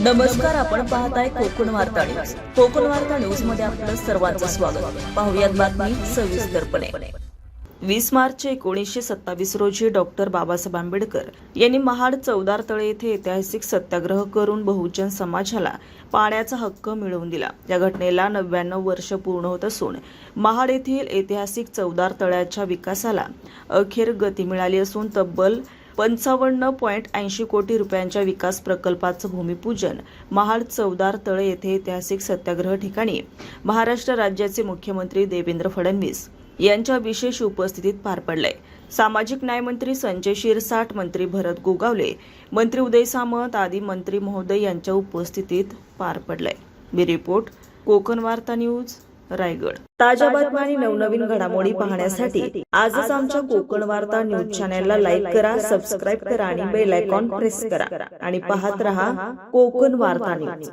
नमस्कार, आपण पाहताय कोकण वार्ता न्यूज. कोकण वार्ता न्यूज मध्ये आपलं सर्वांचं स्वागत. पाहुयात बातमी सविस्तरपणे. 20 मार्च 1927 रोजी डॉक्टर बाबासाहेब आंबेडकर यांनी महाड चौदार तळे येथे ऐतिहासिक सत्याग्रह करून बहुजन समाजाला पाण्याचा हक्क मिळवून दिला. या घटनेला 99 वर्ष पूर्ण होत असून महाड येथील ऐतिहासिक चौदार तळ्याच्या विकासाला अखेर गती मिळाली असून तब्बल 55.80 कोटी रुपयांच्या विकास प्रकल्पाचं भूमिपूजन महाड चौदार तळे येथे ऐतिहासिक सत्याग्रह ठिकाणी महाराष्ट्र राज्याचे मुख्यमंत्री देवेंद्र फडणवीस यांच्या विशेष उपस्थितीत पार पडले. सामाजिक न्याय मंत्री संजय शिरसाट, मंत्री भरत गोगावले, मंत्री उदय सामंत आदी मंत्री महोदय यांच्या उपस्थितीत पार पडले. ब्युरो रिपोर्ट, कोकण वार्ता न्यूज, रायगड. ताज्या बातम्या आणि नवनवीन घडामोडी पाहण्यासाठी आजच आमच्या कोकण वार्ता न्यूज चॅनलला लाईक करा, सबस्क्राईब करा आणि बेल आयकॉन प्रेस करा आणि पाहत रहा कोकण वार्ता न्यूज.